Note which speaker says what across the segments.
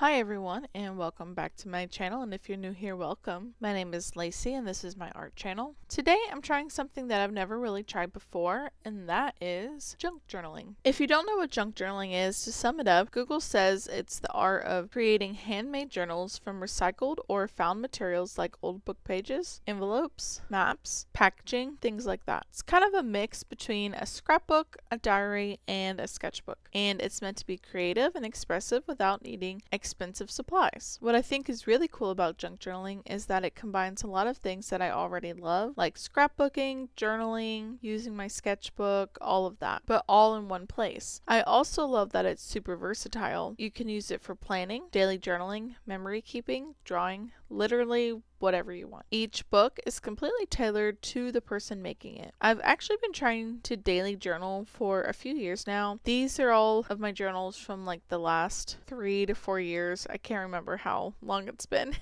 Speaker 1: Hi everyone and welcome back to my channel, and if you're new here, welcome. My name is Lacey and this is my art channel. Today I'm trying something that I've never really tried before, and that is junk journaling. If you don't know what junk journaling is, to sum it up, Google says it's the art of creating handmade journals from recycled or found materials like old book pages, envelopes, maps, packaging, things like that. It's kind of a mix between a scrapbook, a diary, and a sketchbook, and it's meant to be creative and expressive without needing expensive supplies. What I think is really cool about junk journaling is that it combines a lot of things that I already love, like scrapbooking, journaling, using my sketchbook, all of that, but all in one place. I also love that it's super versatile. You can use it for planning, daily journaling, memory keeping, drawing, literally whatever you want. Each book is completely tailored to the person making it. I've actually been trying to daily journal for a few years now. These are all of my journals from like the last 3 to 4 years. I can't remember how long it's been.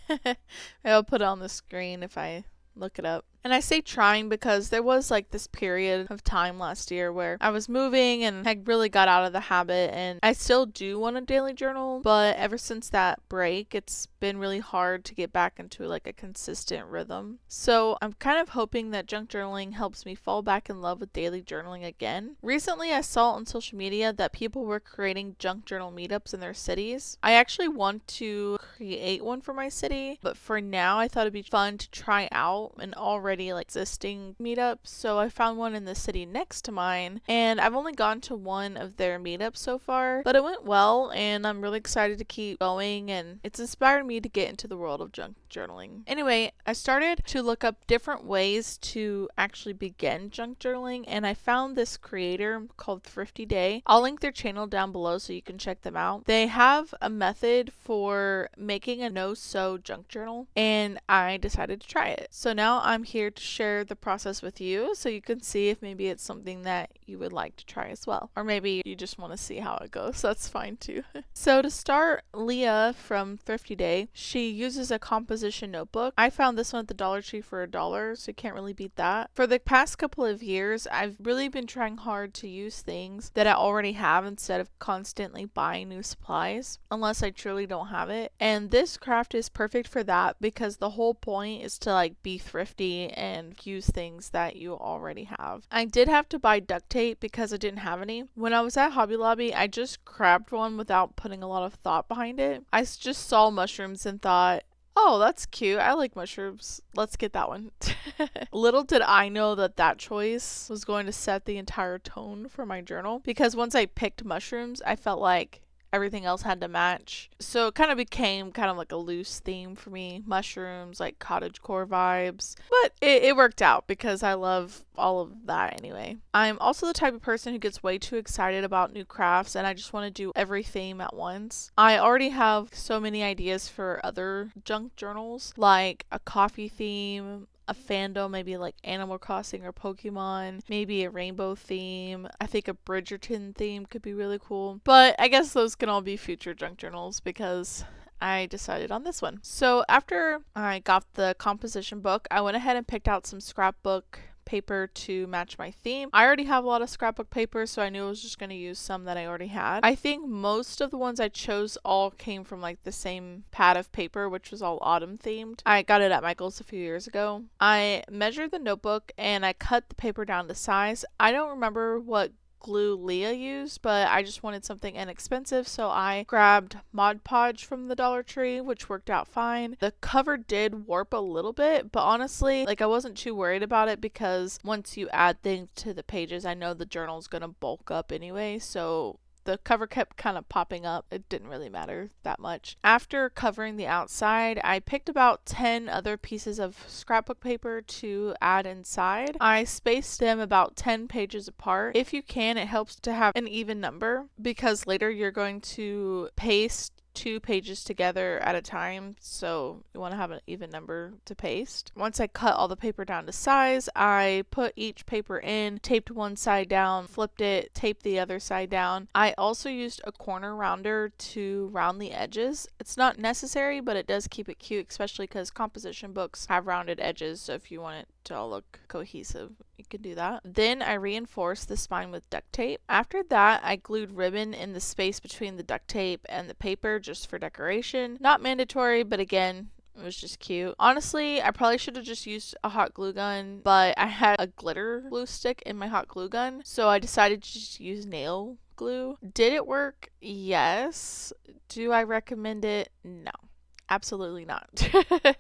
Speaker 1: I'll put it on the screen if I look it up. And I say trying because there was like this period of time last year where I was moving and I really got out of the habit, and I still do want a daily journal, but ever since that break, it's been really hard to get back into like a consistent rhythm. So I'm kind of hoping that junk journaling helps me fall back in love with daily journaling again. Recently, I saw on social media that people were creating junk journal meetups in their cities. I actually want to create one for my city, but for now, I thought it'd be fun to try out an already like existing meetups. So I found one in the city next to mine, and I've only gone to one of their meetups so far, but it went well and I'm really excited to keep going, and it's inspired me to get into the world of junk journaling. Anyway, I started to look up different ways to actually begin junk journaling, and I found this creator called Thrifty Day. I'll link their channel down below so you can check them out. They have a method for making a no-sew junk journal, and I decided to try it. So now I'm here to share the process with you so you can see if maybe it's something that you would like to try as well. Or maybe you just want to see how it goes. That's fine too. So to start, Leah from Thrifty Day, she uses a composition notebook. I found this one at the Dollar Tree for $1, so you can't really beat that. For the past couple of years, I've really been trying hard to use things that I already have instead of constantly buying new supplies, unless I truly don't have it. And this craft is perfect for that because the whole point is to like be thrifty and use things that you already have. I did have to buy duct tape because I didn't have any. When I was at Hobby Lobby, I just grabbed one without putting a lot of thought behind it. I just saw mushrooms and thought, oh, that's cute. I like mushrooms. Let's get that one. Little did I know that that choice was going to set the entire tone for my journal, because once I picked mushrooms, I felt like everything else had to match. So it kind of became kind of like a loose theme for me. Mushrooms, like cottagecore vibes. But it worked out because I love all of that anyway. I'm also the type of person who gets way too excited about new crafts, and I just want to do every theme at once. I already have so many ideas for other junk journals, like a coffee theme, a fandom, maybe like Animal Crossing or Pokemon, maybe a rainbow theme. I think a Bridgerton theme could be really cool. But I guess those can all be future junk journals because I decided on this one. So after I got the composition book, I went ahead and picked out some scrapbook paper to match my theme. I already have a lot of scrapbook paper, so I knew I was just going to use some that I already had. I think most of the ones I chose all came from like the same pad of paper, which was all autumn themed. I got it at Michael's a few years ago. I measured the notebook and I cut the paper down to size. I don't remember what glue Leah used, but I just wanted something inexpensive, so I grabbed Mod Podge from the Dollar Tree, which worked out fine. The cover did warp a little bit, but honestly, like, I wasn't too worried about it because once you add things to the pages, I know the journal's gonna bulk up anyway, so the cover kept kind of popping up. It didn't really matter that much. After covering the outside, I picked about 10 other pieces of scrapbook paper to add inside. I spaced them about 10 pages apart. If you can, it helps to have an even number because later you're going to paste 2 pages together at a time, so you want to have an even number to paste. Once I cut all the paper down to size, I put each paper in, taped one side down, flipped it, taped the other side down. I also used a corner rounder to round the edges. It's not necessary, but it does keep it cute, especially because composition books have rounded edges, so if you want it to all look cohesive. You can do that. Then I reinforced the spine with duct tape. After that, I glued ribbon in the space between the duct tape and the paper just for decoration. Not mandatory, but again, it was just cute. Honestly, I probably should have just used a hot glue gun, but I had a glitter glue stick in my hot glue gun, so I decided to just use nail glue. Did it work? Yes. Do I recommend it? No. Absolutely not.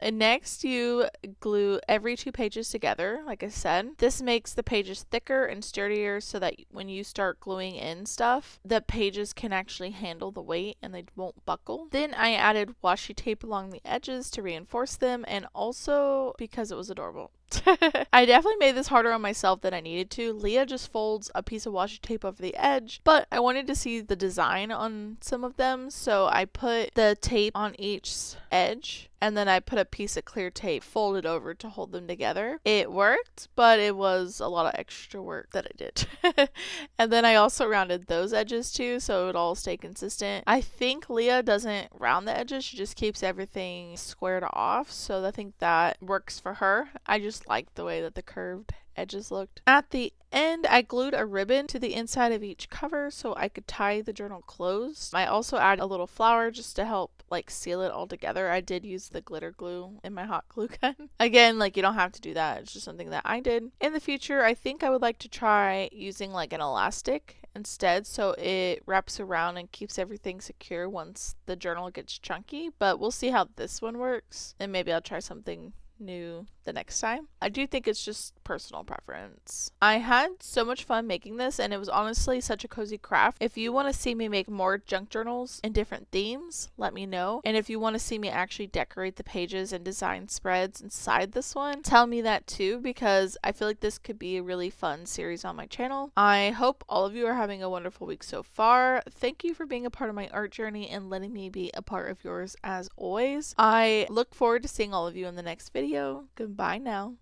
Speaker 1: And next, you glue every 2 pages together, like I said. This makes the pages thicker and sturdier so that when you start gluing in stuff, the pages can actually handle the weight and they won't buckle. Then I added washi tape along the edges to reinforce them, and also because it was adorable. I definitely made this harder on myself than I needed to. Leah just folds a piece of washi tape over the edge, but I wanted to see the design on some of them, so I put the tape on each edge, and then I put a piece of clear tape folded over to hold them together. It worked, but it was a lot of extra work that I did. And then I also rounded those edges too, so it would all stay consistent. I think Leah doesn't round the edges, she just keeps everything squared off, so I think that works for her. I just liked the way that the curved edges looked. At the end, I glued a ribbon to the inside of each cover so I could tie the journal closed. I also added a little flower just to help seal it all together. I did use the glitter glue in my hot glue gun. Again, you don't have to do that. It's just something that I did. In the future, I think I would like to try using an elastic instead, so it wraps around and keeps everything secure once the journal gets chunky, but we'll see how this one works, and maybe I'll try something new the next time. I do think it's just personal preference. I had so much fun making this, and it was honestly such a cozy craft. If you want to see me make more junk journals in different themes, let me know. And if you want to see me actually decorate the pages and design spreads inside this one, tell me that too, because I feel like this could be a really fun series on my channel. I hope all of you are having a wonderful week so far. Thank you for being a part of my art journey and letting me be a part of yours as always. I look forward to seeing all of you in the next video. Goodbye now.